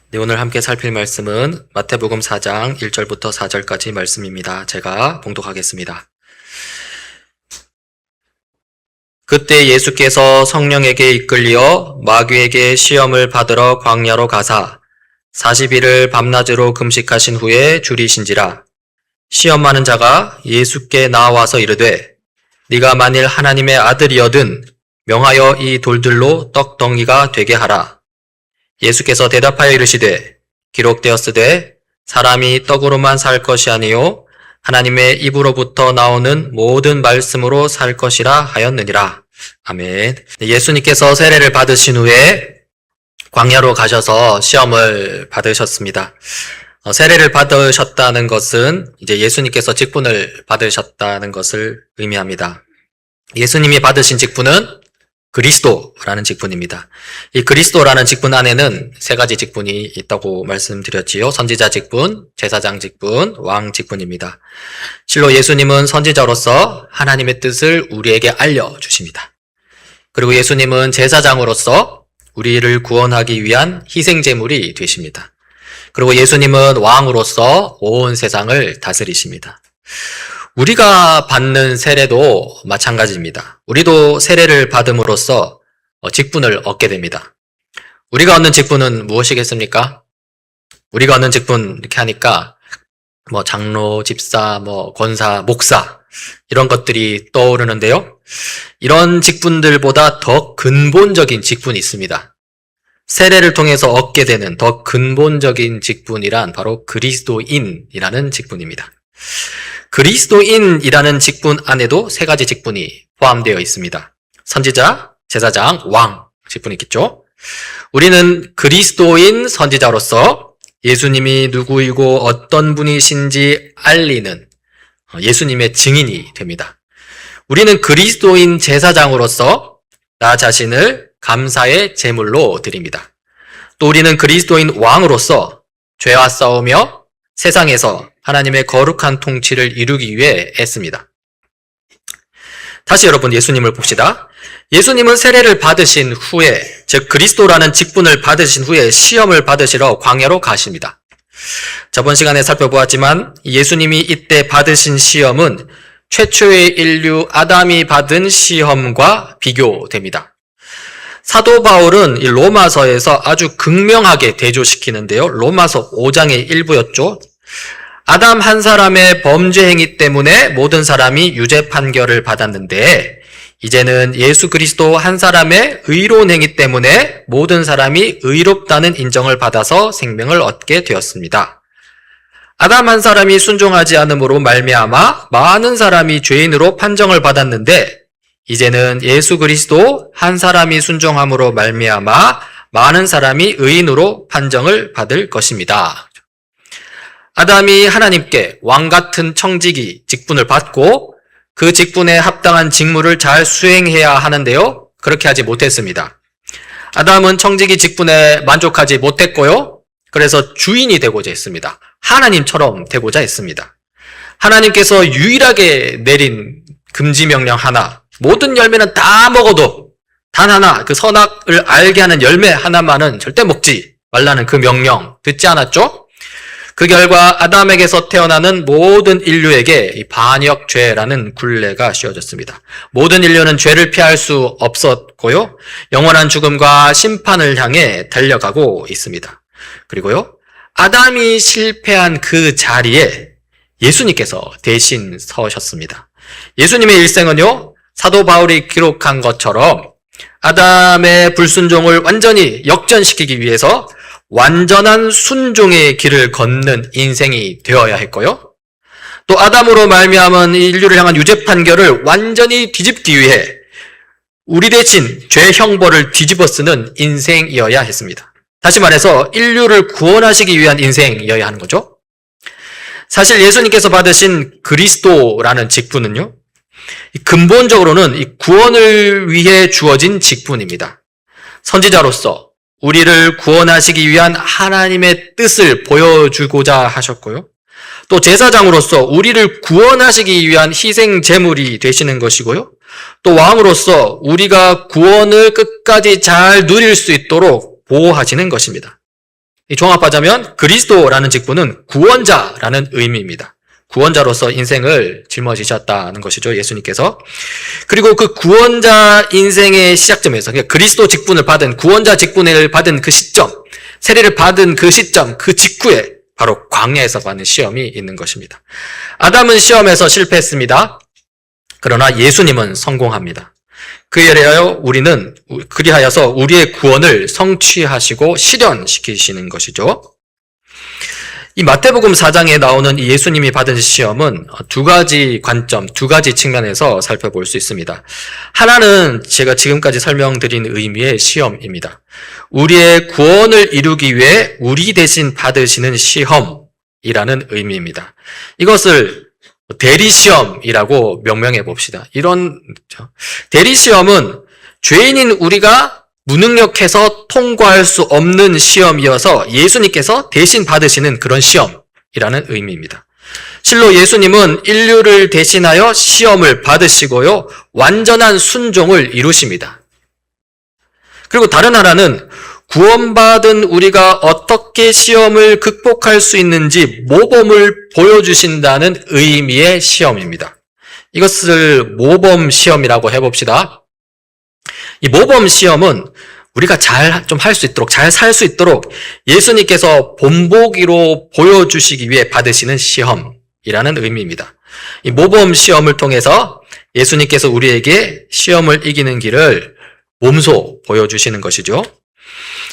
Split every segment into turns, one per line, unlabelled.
네, 오늘 함께 살필 말씀은 마태복음 4장 1절부터 4절까지 말씀입니다. 제가 봉독하겠습니다. 그때 예수께서 성령에게 이끌리어 마귀에게 시험을 받으러 광야로 가사 40일을 밤낮으로 금식하신 후에 줄이신지라. 시험하는 자가 예수께 나와서 이르되 네가 만일 하나님의 아들이여든 명하여 이 돌들로 떡덩이가 되게 하라. 예수께서 대답하여 이르시되 기록되었으되 사람이 떡으로만 살 것이 아니요 하나님의 입으로부터 나오는 모든 말씀으로 살 것이라 하였느니라. 아멘. 예수님께서 세례를 받으신 후에 광야로 가셔서 시험을 받으셨습니다. 세례를 받으셨다는 것은 이제 예수님께서 직분을 받으셨다는 것을 의미합니다. 예수님이 받으신 직분은 그리스도라는 직분입니다. 이 그리스도라는 직분 안에는 세 가지 직분이 있다고 말씀드렸지요. 선지자 직분, 제사장 직분, 왕 직분입니다. 실로 예수님은 선지자로서 하나님의 뜻을 우리에게 알려주십니다. 그리고 예수님은 제사장으로서 우리를 구원하기 위한 희생제물이 되십니다. 그리고 예수님은 왕으로서 온 세상을 다스리십니다. 우리가 받는 세례도 마찬가지입니다. 우리도 세례를 받음으로써 직분을 얻게 됩니다. 우리가 얻는 직분은 무엇이겠습니까? 우리가 얻는 직분 이렇게 하니까 장로, 집사, 권사, 목사 이런 것들이 떠오르는데요. 이런 직분들보다 더 근본적인 직분이 있습니다. 세례를 통해서 얻게 되는 더 근본적인 직분이란 바로 그리스도인이라는 직분입니다. 그리스도인이라는 직분 안에도 세 가지 직분이 포함되어 있습니다. 선지자, 제사장, 왕 직분이 있겠죠. 우리는 그리스도인 선지자로서 예수님이 누구이고 어떤 분이신지 알리는 예수님의 증인이 됩니다. 우리는 그리스도인 제사장으로서 나 자신을 감사의 제물로 드립니다. 또 우리는 그리스도인 왕으로서 죄와 싸우며 세상에서 하나님의 거룩한 통치를 이루기 위해 애씁니다. 다시 여러분 예수님을 봅시다. 예수님은 세례를 받으신 후에, 즉 그리스도라는 직분을 받으신 후에 시험을 받으시러 광야로 가십니다. 저번 시간에 살펴보았지만 예수님이 이때 받으신 시험은 최초의 인류 아담이 받은 시험과 비교됩니다. 사도 바울은 이 로마서에서 아주 극명하게 대조시키는데요. 로마서 5장의 일부였죠. 아담 한 사람의 범죄 행위 때문에 모든 사람이 유죄 판결을 받았는데 이제는 예수 그리스도 한 사람의 의로운 행위 때문에 모든 사람이 의롭다는 인정을 받아서 생명을 얻게 되었습니다. 아담 한 사람이 순종하지 않음으로 말미암아 많은 사람이 죄인으로 판정을 받았는데 이제는 예수 그리스도 한 사람이 순종함으로 말미암아 많은 사람이 의인으로 판정을 받을 것입니다. 아담이 하나님께 왕같은 청지기 직분을 받고 그 직분에 합당한 직무를 잘 수행해야 하는데요. 그렇게 하지 못했습니다. 아담은 청지기 직분에 만족하지 못했고요. 그래서 주인이 되고자 했습니다. 하나님처럼 되고자 했습니다. 하나님께서 유일하게 내린 금지 명령 하나, 모든 열매는 다 먹어도 단 하나, 그 선악을 알게 하는 열매 하나만은 절대 먹지 말라는 그 명령 듣지 않았죠? 그 결과 아담에게서 태어나는 모든 인류에게 이 반역죄라는 굴레가 씌워졌습니다. 모든 인류는 죄를 피할 수 없었고요. 영원한 죽음과 심판을 향해 달려가고 있습니다. 그리고요. 아담이 실패한 그 자리에 예수님께서 대신 서셨습니다. 예수님의 일생은요. 사도 바울이 기록한 것처럼 아담의 불순종을 완전히 역전시키기 위해서 완전한 순종의 길을 걷는 인생이 되어야 했고요. 또 아담으로 말미암은 인류를 향한 유죄 판결을 완전히 뒤집기 위해 우리 대신 죄 형벌을 뒤집어 쓰는 인생이어야 했습니다. 다시 말해서 인류를 구원하시기 위한 인생이어야 하는 거죠. 사실 예수님께서 받으신 그리스도라는 직분은요. 근본적으로는 이 구원을 위해 주어진 직분입니다. 선지자로서 우리를 구원하시기 위한 하나님의 뜻을 보여주고자 하셨고요. 또 제사장으로서 우리를 구원하시기 위한 희생 제물이 되시는 것이고요. 또 왕으로서 우리가 구원을 끝까지 잘 누릴 수 있도록 보호하시는 것입니다. 종합하자면 그리스도라는 직분은 구원자라는 의미입니다. 구원자로서 인생을 짊어지셨다는 것이죠, 예수님께서. 그리고 그 구원자 인생의 시작점에서, 그러니까 그리스도 직분을 받은, 구원자 직분을 받은 그 시점, 세례를 받은 그 시점, 그 직후에 바로 광야에서 받는 시험이 있는 것입니다. 아담은 시험에서 실패했습니다. 그러나 예수님은 성공합니다. 그리하여서 우리의 구원을 성취하시고 실현시키시는 것이죠. 이 마태복음 4장에 나오는 이 예수님이 받은 시험은 두 가지 관점, 두 가지 측면에서 살펴볼 수 있습니다. 하나는 제가 지금까지 설명드린 의미의 시험입니다. 우리의 구원을 이루기 위해 우리 대신 받으시는 시험이라는 의미입니다. 이것을 대리시험이라고 명명해 봅시다. 대리시험은 죄인인 우리가 무능력해서 통과할 수 없는 시험이어서 예수님께서 대신 받으시는 그런 시험이라는 의미입니다. 실로 예수님은 인류를 대신하여 시험을 받으시고요, 완전한 순종을 이루십니다. 그리고 다른 하나는 구원받은 우리가 어떻게 시험을 극복할 수 있는지 모범을 보여주신다는 의미의 시험입니다. 이것을 모범시험이라고 해봅시다. 이 모범시험은 우리가 잘 할 수 있도록, 잘 살 수 있도록 예수님께서 본보기로 보여주시기 위해 받으시는 시험이라는 의미입니다. 이 모범시험을 통해서 예수님께서 우리에게 시험을 이기는 길을 몸소 보여주시는 것이죠.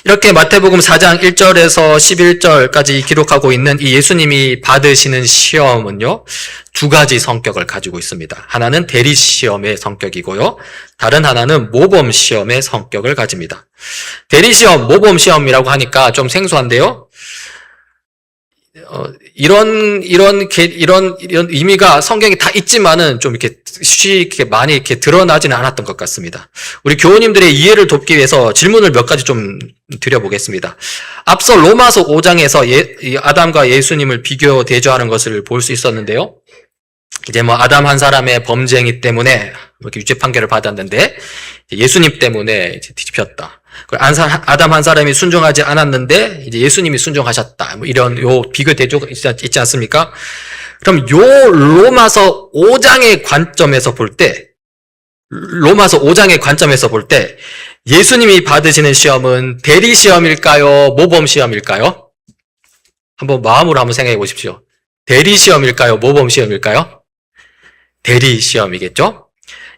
이렇게 마태복음 4장 1절에서 11절까지 기록하고 있는 이 예수님이 받으시는 시험은요, 두 가지 성격을 가지고 있습니다. 하나는 대리시험의 성격이고요, 다른 하나는 모범시험의 성격을 가집니다. 대리시험, 모범시험이라고 하니까 좀 생소한데요. 이런 의미가 성경에 다 있지만은 좀 이렇게 많이 드러나지는 않았던 것 같습니다. 우리 교우님들의 이해를 돕기 위해서 질문을 몇 가지 좀 드려보겠습니다. 앞서 로마서 5장에서 아담과 예수님을 비교 대조하는 것을 볼 수 있었는데요. 이제 아담 한 사람의 범죄행위 때문에 이렇게 유죄 판결을 받았는데 예수님 때문에 이제 뒤집혔다. 아담 한 사람이 순종하지 않았는데 이제 예수님이 순종하셨다. 이런 비교 대조가 있지 않습니까? 그럼 로마서 5장의 관점에서 볼 때, 예수님이 받으시는 시험은 대리시험일까요? 모범시험일까요? 마음으로 한번 생각해 보십시오. 대리시험일까요? 모범시험일까요? 대리시험이겠죠?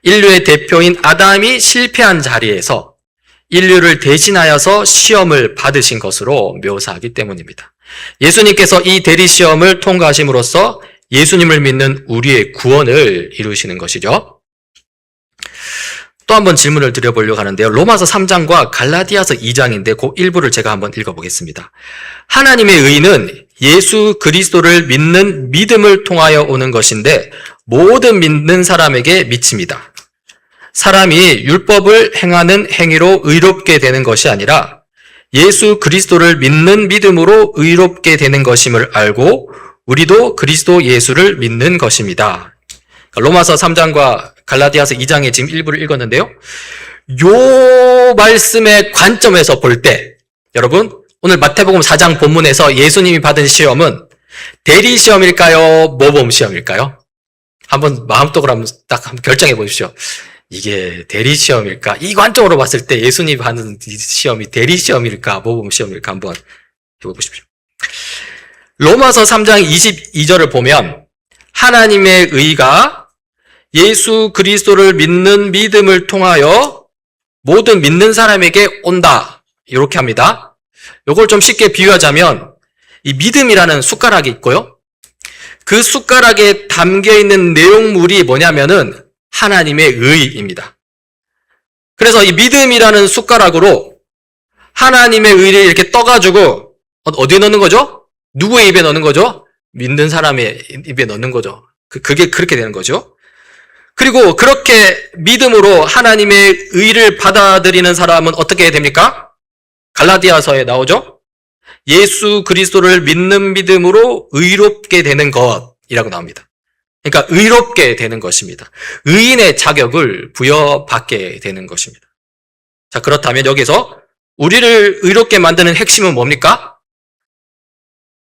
인류의 대표인 아담이 실패한 자리에서 인류를 대신하여서 시험을 받으신 것으로 묘사하기 때문입니다. 예수님께서 이 대리시험을 통과하심으로써 예수님을 믿는 우리의 구원을 이루시는 것이죠. 또 한번 질문을 드려보려고 하는데요. 로마서 3장과 갈라디아서 2장인데 그 일부를 제가 한번 읽어보겠습니다. 하나님의 의는 예수 그리스도를 믿는 믿음을 통하여 오는 것인데 모든 믿는 사람에게 미칩니다. 사람이 율법을 행하는 행위로 의롭게 되는 것이 아니라 예수 그리스도를 믿는 믿음으로 의롭게 되는 것임을 알고 우리도 그리스도 예수를 믿는 것입니다. 로마서 3장과 갈라디아서 2장의 지금 일부를 읽었는데요. 요 말씀의 관점에서 볼 때, 여러분, 오늘 마태복음 4장 본문에서 예수님이 받은 시험은 대리시험일까요? 모범시험일까요? 한번 마음속으로 한번 결정해 보십시오. 이게 대리시험일까? 이 관점으로 봤을 때 예수님이 받는 이 시험이 대리시험일까? 모범시험일까? 한번 해보십시오. 로마서 3장 22절을 보면 하나님의 의가 예수 그리스도를 믿는 믿음을 통하여 모든 믿는 사람에게 온다. 이렇게 합니다. 이걸 좀 쉽게 비유하자면 이 믿음이라는 숟가락이 있고요. 그 숟가락에 담겨있는 내용물이 뭐냐면은 하나님의 의입니다. 그래서 이 믿음이라는 숟가락으로 하나님의 의를 이렇게 떠가지고 어디에 넣는 거죠? 누구의 입에 넣는 거죠? 믿는 사람의 입에 넣는 거죠. 그게 그렇게 되는 거죠. 그리고 그렇게 믿음으로 하나님의 의를 받아들이는 사람은 어떻게 됩니까? 갈라디아서에 나오죠? 예수 그리스도를 믿는 믿음으로 의롭게 되는 것이라고 나옵니다. 그러니까 의롭게 되는 것입니다. 의인의 자격을 부여받게 되는 것입니다. 자, 그렇다면 여기서 우리를 의롭게 만드는 핵심은 뭡니까?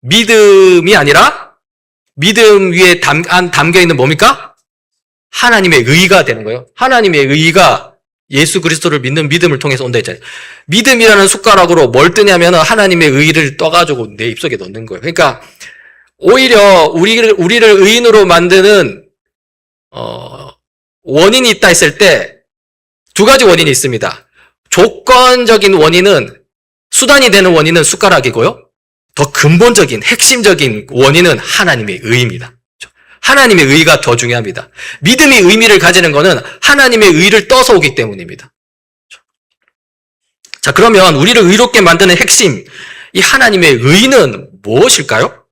믿음이 아니라 믿음 위에 담겨 있는 뭡니까? 하나님의 의가 되는 거예요. 하나님의 의가 예수 그리스도를 믿는 믿음을 통해서 온다 했잖아요. 믿음이라는 숟가락으로 뭘 뜨냐면 하나님의 의를 떠가지고 내 입속에 넣는 거예요. 그러니까 오히려 우리를 의인으로 만드는 원인이 있다 했을 때 두 가지 원인이 있습니다. 조건적인 원인은, 수단이 되는 원인은 숟가락이고요. 더 근본적인 핵심적인 원인은 하나님의 의입니다. 하나님의 의가 더 중요합니다. 믿음이 의미를 가지는 것은 하나님의 의를 떠서 오기 때문입니다. 자, 그러면 우리를 의롭게 만드는 핵심, 이 하나님의 의는 무엇일까요?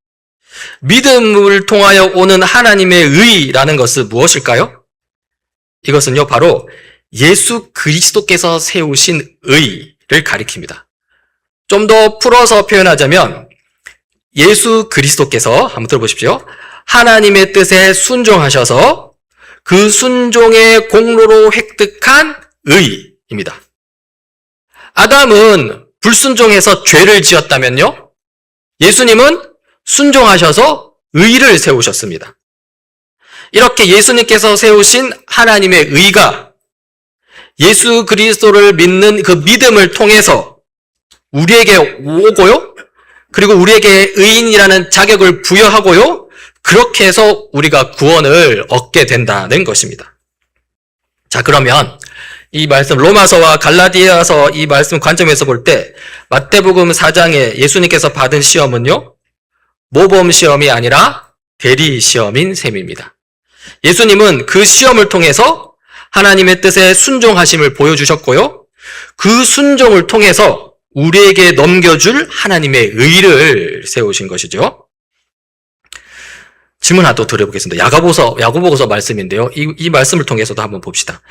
믿음을 통하여 오는 하나님의 의라는 것은 무엇일까요? 이것은요, 바로 예수 그리스도께서 세우신 의를 가리킵니다. 좀 더 풀어서 표현하자면 예수 그리스도께서, 한번 들어보십시오. 하나님의 뜻에 순종하셔서 그 순종의 공로로 획득한 의입니다. 아담은 불순종해서 죄를 지었다면요, 예수님은 순종하셔서 의를 세우셨습니다. 이렇게 예수님께서 세우신 하나님의 의가 예수 그리스도를 믿는 그 믿음을 통해서 우리에게 오고요, 그리고 우리에게 의인이라는 자격을 부여하고요, 그렇게 해서 우리가 구원을 얻게 된다는 것입니다. 자, 그러면 이 말씀, 로마서와 갈라디아서 이 말씀 관점에서 볼 때 마태복음 4장에 예수님께서 받은 시험은요, 모범 시험이 아니라 대리 시험인 셈입니다. 예수님은 그 시험을 통해서 하나님의 뜻에 순종하심을 보여주셨고요, 그 순종을 통해서 우리에게 넘겨줄 하나님의 의를 세우신 것이죠. 질문 하나 또 드려보겠습니다. 야고보서 말씀인데요. 이 말씀을 통해서도 한번 봅시다.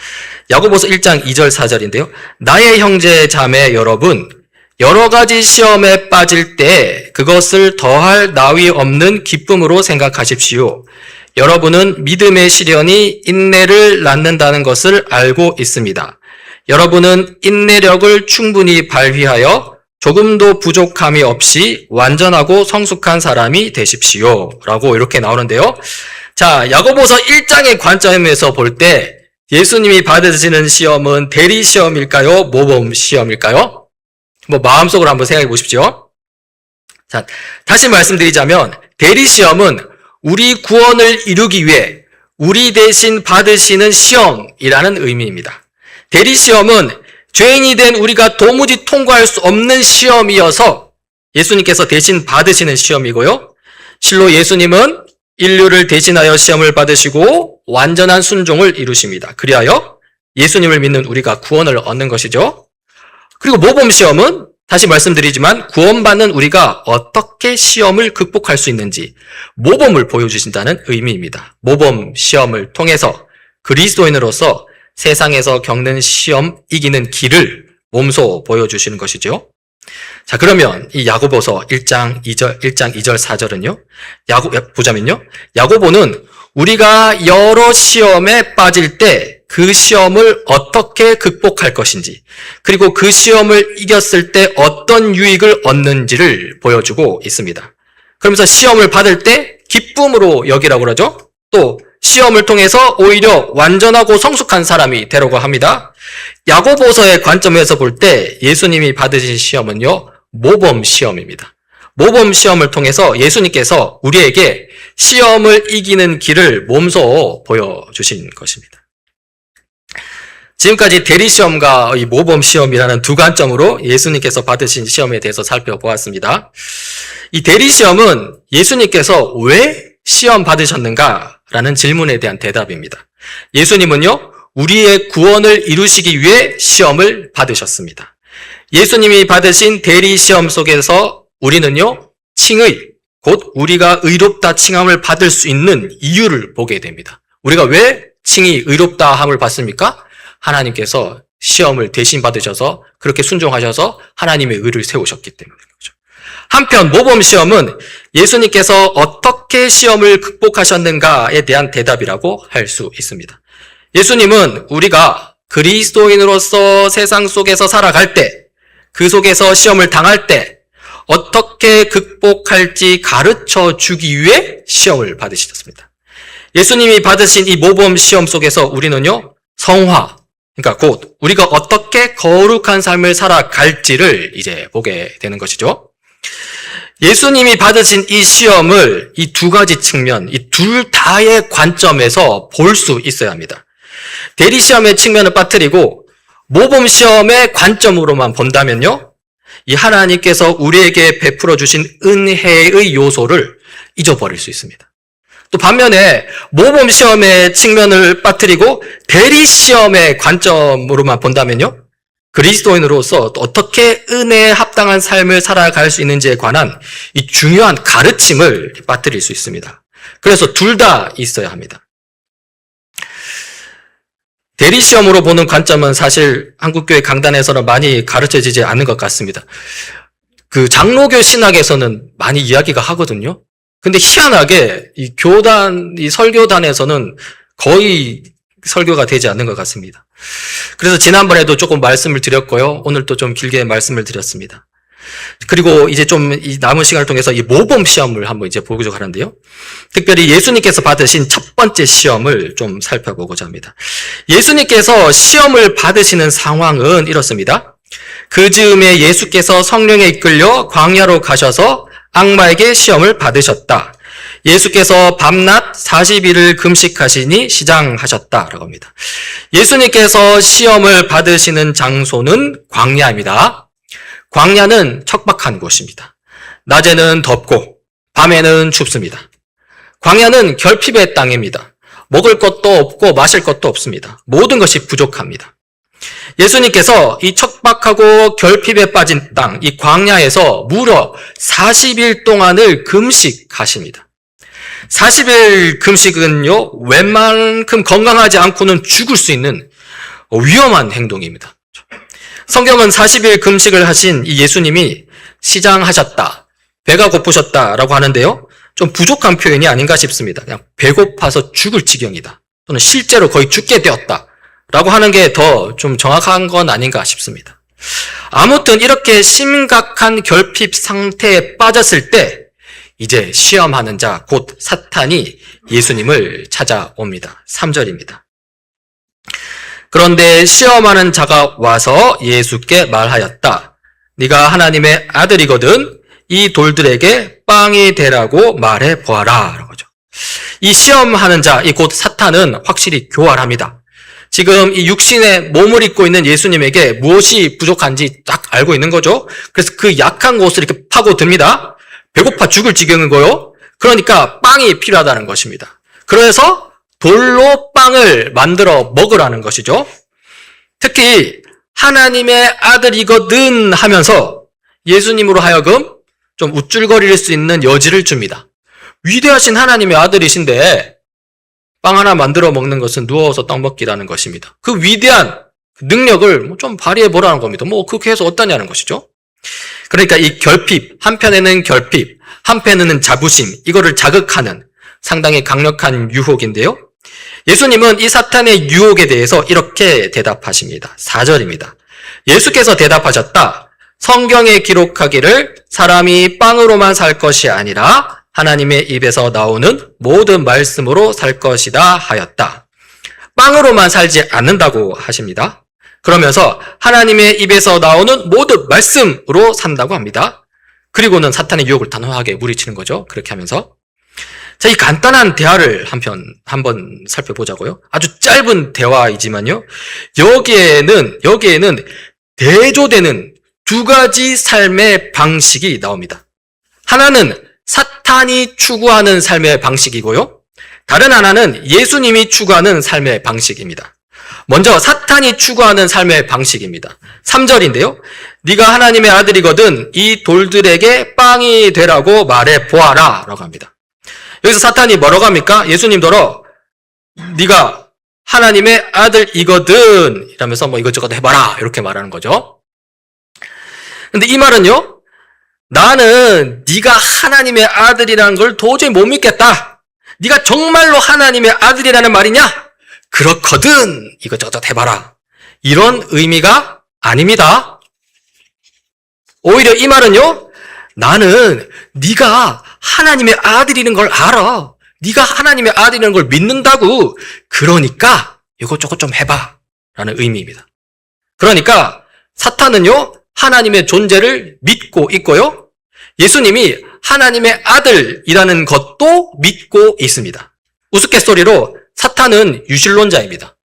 야고보서 1장 2절 4절인데요. 나의 형제 자매 여러분, 여러 가지 시험에 빠질 때 그것을 더할 나위 없는 기쁨으로 생각하십시오. 여러분은 믿음의 시련이 인내를 낳는다는 것을 알고 있습니다. 여러분은 인내력을 충분히 발휘하여 조금도 부족함이 없이 완전하고 성숙한 사람이 되십시오. 라고 이렇게 나오는데요. 자, 야고보서 1장의 관점에서 볼 때 예수님이 받으시는 시험은 대리 시험일까요? 모범 시험일까요? 마음속으로 한번 생각해 보십시오. 자, 다시 말씀드리자면 대리 시험은 우리 구원을 이루기 위해 우리 대신 받으시는 시험이라는 의미입니다. 대리 시험은 죄인이 된 우리가 도무지 통과할 수 없는 시험이어서 예수님께서 대신 받으시는 시험이고요, 실로 예수님은 인류를 대신하여 시험을 받으시고 완전한 순종을 이루십니다. 그리하여 예수님을 믿는 우리가 구원을 얻는 것이죠. 그리고 모범 시험은 다시 말씀드리지만 구원받는 우리가 어떻게 시험을 극복할 수 있는지 모범을 보여주신다는 의미입니다. 모범 시험을 통해서 그리스도인으로서 세상에서 겪는 시험 이기는 길을 몸소 보여주시는 것이죠. 자, 그러면 이 야고보서 1장 2절 4절은요. 보자면요. 야고보는 우리가 여러 시험에 빠질 때 그 시험을 어떻게 극복할 것인지, 그리고 그 시험을 이겼을 때 어떤 유익을 얻는지를 보여주고 있습니다. 그러면서 시험을 받을 때 기쁨으로 여기라고 그러죠. 또 시험을 통해서 오히려 완전하고 성숙한 사람이 되려고 합니다. 야고보서의 관점에서 볼 때 예수님이 받으신 시험은요, 모범 시험입니다. 모범 시험을 통해서 예수님께서 우리에게 시험을 이기는 길을 몸소 보여주신 것입니다. 지금까지 대리시험과 이 모범시험이라는 두 관점으로 예수님께서 받으신 시험에 대해서 살펴보았습니다. 이 대리시험은 예수님께서 왜 시험 받으셨는가라는 질문에 대한 대답입니다. 예수님은요, 우리의 구원을 이루시기 위해 시험을 받으셨습니다. 예수님이 받으신 대리시험 속에서 우리는요, 칭의, 곧 우리가 의롭다 칭함을 받을 수 있는 이유를 보게 됩니다. 우리가 왜 칭의 의롭다 함을 받습니까? 하나님께서 시험을 대신 받으셔서 그렇게 순종하셔서 하나님의 의를 세우셨기 때문인 거죠. 한편 모범시험은 예수님께서 어떻게 시험을 극복하셨는가에 대한 대답이라고 할 수 있습니다. 예수님은 우리가 그리스도인으로서 세상 속에서 살아갈 때, 그 속에서 시험을 당할 때 어떻게 극복할지 가르쳐 주기 위해 시험을 받으셨습니다. 예수님이 받으신 이 모범 시험 속에서 우리는요, 성화, 그러니까 곧 우리가 어떻게 거룩한 삶을 살아갈지를 이제 보게 되는 것이죠. 예수님이 받으신 이 시험을 이 두 가지 측면, 이 둘 다의 관점에서 볼 수 있어야 합니다. 대리시험의 측면을 빠뜨리고 모범시험의 관점으로만 본다면요, 이 하나님께서 우리에게 베풀어 주신 은혜의 요소를 잊어버릴 수 있습니다. 또 반면에 모범시험의 측면을 빠뜨리고 대리시험의 관점으로만 본다면요, 그리스도인으로서 어떻게 은혜에 합당한 삶을 살아갈 수 있는지에 관한 이 중요한 가르침을 빠뜨릴 수 있습니다. 그래서 둘 다 있어야 합니다. 대리시험으로 보는 관점은 사실 한국교회 강단에서는 많이 가르쳐지지 않는 것 같습니다. 그 장로교 신학에서는 많이 이야기가 하거든요. 근데 희한하게 이 교단, 이 설교단에서는 거의 설교가 되지 않는 것 같습니다. 그래서 지난번에도 조금 말씀을 드렸고요. 오늘 또 좀 길게 말씀을 드렸습니다. 그리고 이제 좀 이 남은 시간을 통해서 이 모범 시험을 한번 이제 보고자 하는데요. 특별히 예수님께서 받으신 첫 번째 시험을 좀 살펴보고자 합니다. 예수님께서 시험을 받으시는 상황은 이렇습니다. 그 즈음에 예수께서 성령에 이끌려 광야로 가셔서 악마에게 시험을 받으셨다. 예수께서 밤낮 40일을 금식하시니 시장하셨다라고 합니다. 예수님께서 시험을 받으시는 장소는 광야입니다. 광야는 척박한 곳입니다. 낮에는 덥고 밤에는 춥습니다. 광야는 결핍의 땅입니다. 먹을 것도 없고 마실 것도 없습니다. 모든 것이 부족합니다. 예수님께서 이 척박하고 결핍에 빠진 땅, 이 광야에서 무려 40일 동안을 금식하십니다. 40일 금식은요, 웬만큼 건강하지 않고는 죽을 수 있는 위험한 행동입니다. 성경은 40일 금식을 하신 이 예수님이 시장하셨다, 배가 고프셨다라고 하는데요, 좀 부족한 표현이 아닌가 싶습니다. 그냥 배고파서 죽을 지경이다, 또는 실제로 거의 죽게 되었다 라고 하는 게 더 좀 정확한 건 아닌가 싶습니다. 아무튼 이렇게 심각한 결핍 상태에 빠졌을 때 이제 시험하는 자, 곧 사탄이 예수님을 찾아옵니다. 3절입니다. 그런데 시험하는 자가 와서 예수께 말하였다. 네가 하나님의 아들이거든 이 돌들에게 빵이 되라고 말해 보아라. 라고죠. 이 시험하는 자, 이 곧 사탄은 확실히 교활합니다. 지금 이 육신의 몸을 입고 있는 예수님에게 무엇이 부족한지 딱 알고 있는 거죠. 그래서 그 약한 곳을 이렇게 파고듭니다. 배고파 죽을 지경인 거요. 그러니까 빵이 필요하다는 것입니다. 그래서 돌로 빵을 만들어 먹으라는 것이죠. 특히 하나님의 아들이거든 하면서 예수님으로 하여금 좀 우쭐거릴 수 있는 여지를 줍니다. 위대하신 하나님의 아들이신데 빵 하나 만들어 먹는 것은 누워서 떡 먹기라는 것입니다. 그 위대한 능력을 좀 발휘해 보라는 겁니다. 그렇게 해서 어떠냐는 것이죠. 그러니까 이 결핍, 한편에는 결핍, 한편에는 자부심, 이거를 자극하는 상당히 강력한 유혹인데요. 예수님은 이 사탄의 유혹에 대해서 이렇게 대답하십니다. 4절입니다. 예수께서 대답하셨다. 성경에 기록하기를 사람이 빵으로만 살 것이 아니라 하나님의 입에서 나오는 모든 말씀으로 살 것이다 하였다. 빵으로만 살지 않는다고 하십니다. 그러면서 하나님의 입에서 나오는 모든 말씀으로 산다고 합니다. 그리고는 사탄의 유혹을 단호하게 무리치는 거죠. 그렇게 하면서. 자, 이 간단한 대화를 한번 살펴보자고요. 아주 짧은 대화이지만요. 여기에는 대조되는 두 가지 삶의 방식이 나옵니다. 하나는 사탄이 추구하는 삶의 방식이고요. 다른 하나는 예수님이 추구하는 삶의 방식입니다. 먼저 사탄이 추구하는 삶의 방식입니다. 3절인데요. 네가 하나님의 아들이거든 이 돌들에게 빵이 되라고 말해 보아라 라고 합니다. 여기서 사탄이 뭐라고 합니까? 예수님더러 네가 하나님의 아들이거든 이러면서 이것저것 해봐라 이렇게 말하는 거죠. 근데 이 말은요, 나는 네가 하나님의 아들이라는 걸 도저히 못 믿겠다. 네가 정말로 하나님의 아들이라는 말이냐? 그렇거든. 이것저것 해봐라. 이런 의미가 아닙니다. 오히려 이 말은요, 나는 네가 하나님의 아들이라는 걸 알아. 네가 하나님의 아들이라는 걸 믿는다고. 그러니까 이것저것 좀 해봐. 라는 의미입니다. 그러니까 사탄은요, 하나님의 존재를 믿고 있고요. 예수님이 하나님의 아들이라는 것도 믿고 있습니다. 우스갯소리로 사탄은 유실론자입니다.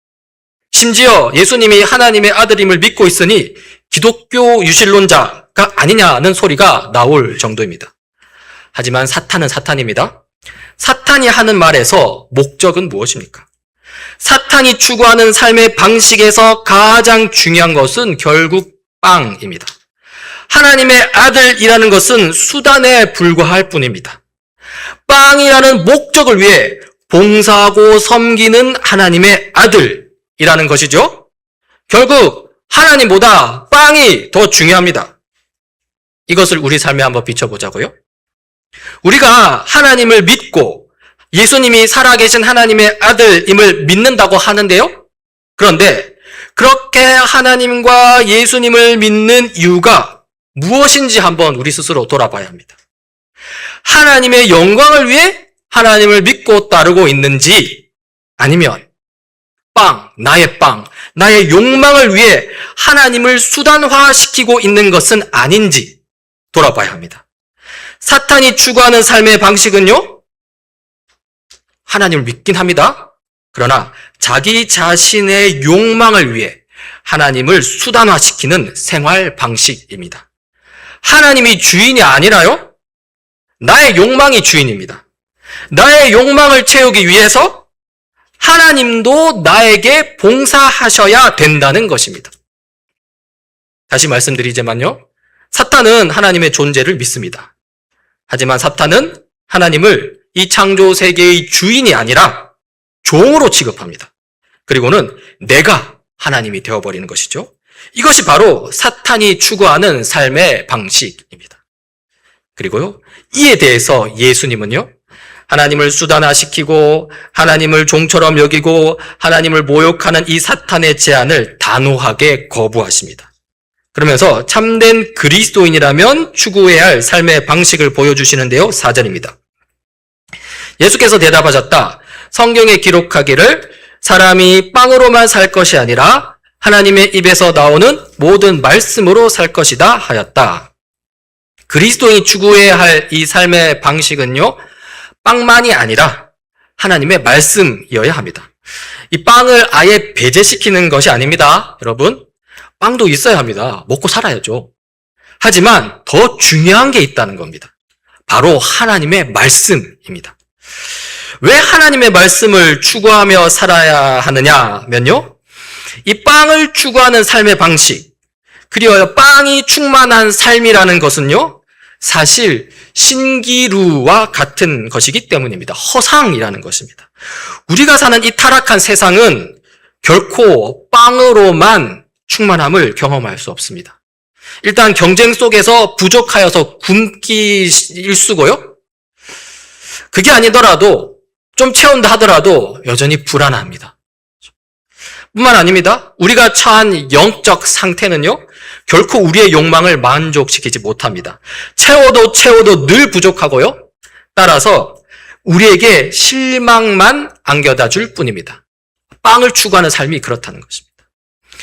심지어 예수님이 하나님의 아들임을 믿고 있으니 기독교 유실론자가 아니냐는 소리가 나올 정도입니다. 하지만 사탄은 사탄입니다. 사탄이 하는 말에서 목적은 무엇입니까? 사탄이 추구하는 삶의 방식에서 가장 중요한 것은 결국 빵입니다. 하나님의 아들이라는 것은 수단에 불과할 뿐입니다. 빵이라는 목적을 위해 봉사하고 섬기는 하나님의 아들이라는 것이죠. 결국 하나님보다 빵이 더 중요합니다. 이것을 우리 삶에 한번 비춰보자고요. 우리가 하나님을 믿고 예수님이 살아계신 하나님의 아들임을 믿는다고 하는데요. 그런데 그렇게 하나님과 예수님을 믿는 이유가 무엇인지 한번 우리 스스로 돌아봐야 합니다. 하나님의 영광을 위해 하나님을 믿고 따르고 있는지, 아니면 나의 욕망을 위해 하나님을 수단화시키고 있는 것은 아닌지 돌아봐야 합니다. 사탄이 추구하는 삶의 방식은요, 하나님을 믿긴 합니다. 그러나 자기 자신의 욕망을 위해 하나님을 수단화시키는 생활 방식입니다. 하나님이 주인이 아니라요, 나의 욕망이 주인입니다. 나의 욕망을 채우기 위해서 하나님도 나에게 봉사하셔야 된다는 것입니다. 다시 말씀드리지만요, 사탄은 하나님의 존재를 믿습니다. 하지만 사탄은 하나님을 이 창조 세계의 주인이 아니라 종으로 취급합니다. 그리고는 내가 하나님이 되어버리는 것이죠. 이것이 바로 사탄이 추구하는 삶의 방식입니다. 그리고요, 이에 대해서 예수님은요, 하나님을 수단화시키고 하나님을 종처럼 여기고 하나님을 모욕하는 이 사탄의 제안을 단호하게 거부하십니다. 그러면서 참된 그리스도인이라면 추구해야 할 삶의 방식을 보여주시는데요. 4절입니다. 예수께서 대답하셨다. 성경에 기록하기를 사람이 빵으로만 살 것이 아니라 하나님의 입에서 나오는 모든 말씀으로 살 것이다 하였다. 그리스도인이 추구해야 할 이 삶의 방식은요, 빵만이 아니라 하나님의 말씀이어야 합니다. 이 빵을 아예 배제시키는 것이 아닙니다. 여러분, 빵도 있어야 합니다. 먹고 살아야죠. 하지만 더 중요한 게 있다는 겁니다. 바로 하나님의 말씀입니다. 왜 하나님의 말씀을 추구하며 살아야 하느냐면요, 이 빵을 추구하는 삶의 방식, 그리고 빵이 충만한 삶이라는 것은요, 사실 신기루와 같은 것이기 때문입니다. 허상이라는 것입니다. 우리가 사는 이 타락한 세상은 결코 빵으로만 충만함을 경험할 수 없습니다. 일단 경쟁 속에서 부족하여서 굶기 일쑤고요. 그게 아니더라도 좀 채운다 하더라도 여전히 불안합니다. 뿐만 아닙니다. 우리가 처한 영적 상태는요, 결코 우리의 욕망을 만족시키지 못합니다. 채워도 늘 부족하고요. 따라서 우리에게 실망만 안겨다 줄 뿐입니다. 빵을 추구하는 삶이 그렇다는 것입니다.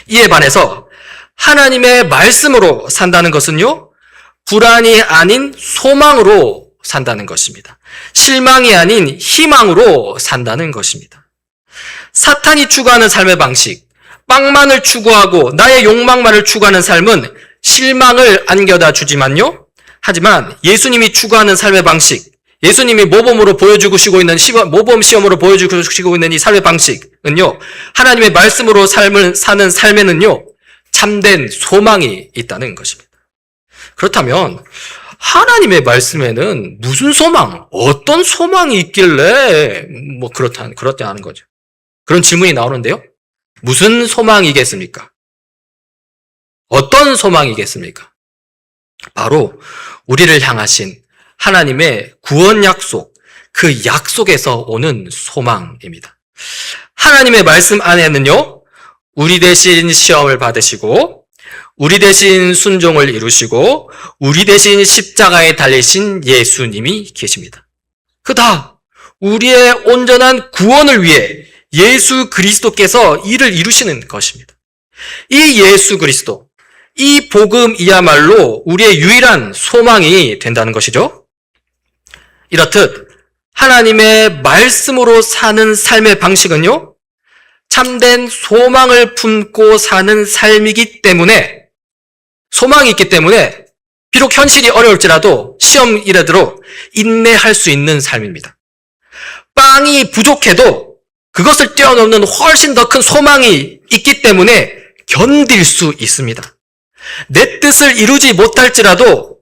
이에 반해서 하나님의 말씀으로 산다는 것은요, 불안이 아닌 소망으로 산다는 것입니다. 실망이 아닌 희망으로 산다는 것입니다. 사탄이 추구하는 삶의 방식, 빵만을 추구하고 나의 욕망만을 추구하는 삶은 실망을 안겨다 주지만요, 하지만 예수님이 추구하는 삶의 방식, 예수님이 모범으로 보여주시고 있는 모범 시험으로 보여주시고 있는 이 삶의 방식은요, 하나님의 말씀으로 사는 삶에는요, 참된 소망이 있다는 것입니다. 그렇다면 하나님의 말씀에는 무슨 소망, 어떤 소망이 있길래 그렇다는 거죠. 그런 질문이 나오는데요. 무슨 소망이겠습니까? 어떤 소망이겠습니까? 바로 우리를 향하신 하나님의 구원 약속, 그 약속에서 오는 소망입니다. 하나님의 말씀 안에는요, 우리 대신 시험을 받으시고 우리 대신 순종을 이루시고 우리 대신 십자가에 달리신 예수님이 계십니다. 그 다 우리의 온전한 구원을 위해 예수 그리스도께서 일을 이루시는 것입니다. 이 예수 그리스도, 이 복음이야말로 우리의 유일한 소망이 된다는 것이죠. 이렇듯 하나님의 말씀으로 사는 삶의 방식은요, 참된 소망을 품고 사는 삶이기 때문에, 소망이 있기 때문에 비록 현실이 어려울지라도 시험이라도 인내할 수 있는 삶입니다. 빵이 부족해도 그것을 뛰어넘는 훨씬 더 큰 소망이 있기 때문에 견딜 수 있습니다. 내 뜻을 이루지 못할지라도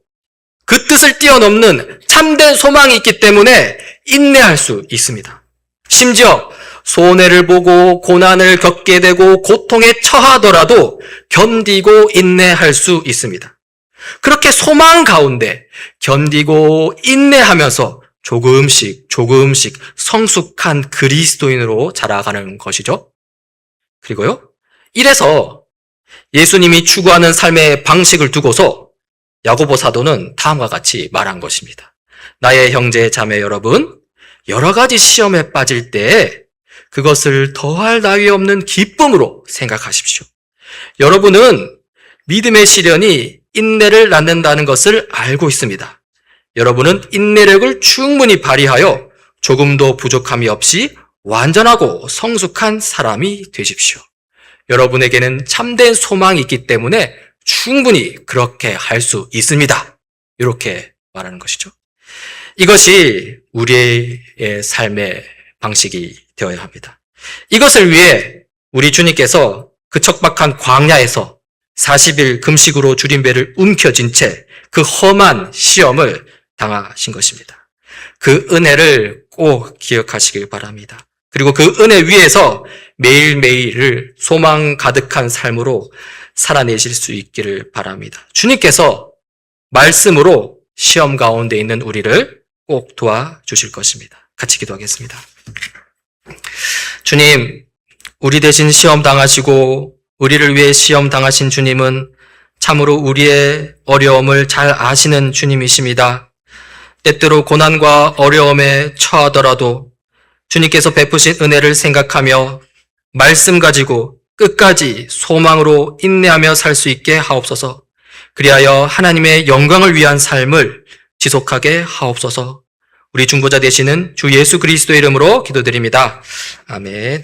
그 뜻을 뛰어넘는 참된 소망이 있기 때문에 인내할 수 있습니다. 심지어 손해를 보고 고난을 겪게 되고 고통에 처하더라도 견디고 인내할 수 있습니다. 그렇게 소망 가운데 견디고 인내하면서 조금씩 성숙한 그리스도인으로 자라가는 것이죠. 그리고요, 이래서 예수님이 추구하는 삶의 방식을 두고서 야고보 사도는 다음과 같이 말한 것입니다. 나의 형제 자매 여러분, 여러 가지 시험에 빠질 때 그것을 더할 나위 없는 기쁨으로 생각하십시오. 여러분은 믿음의 시련이 인내를 낳는다는 것을 알고 있습니다. 여러분은 인내력을 충분히 발휘하여 조금도 부족함이 없이 완전하고 성숙한 사람이 되십시오. 여러분에게는 참된 소망이 있기 때문에 충분히 그렇게 할 수 있습니다. 이렇게 말하는 것이죠. 이것이 우리의 삶의 방식이 되어야 합니다. 이것을 위해 우리 주님께서 그 척박한 광야에서 40일 금식으로 줄임배를 움켜쥔 채 그 험한 시험을 당하신 것입니다. 그 은혜를 꼭 기억하시길 바랍니다. 그리고 그 은혜 위에서 매일매일을 소망 가득한 삶으로 살아내실 수 있기를 바랍니다. 주님께서 말씀으로 시험 가운데 있는 우리를 꼭 도와주실 것입니다. 같이 기도하겠습니다. 주님, 우리 대신 시험 당하시고 우리를 위해 시험 당하신 주님은 참으로 우리의 어려움을 잘 아시는 주님이십니다. 때때로 고난과 어려움에 처하더라도 주님께서 베푸신 은혜를 생각하며 말씀 가지고 끝까지 소망으로 인내하며 살 수 있게 하옵소서. 그리하여 하나님의 영광을 위한 삶을 지속하게 하옵소서. 우리 중보자 되시는 주 예수 그리스도의 이름으로 기도드립니다. 아멘.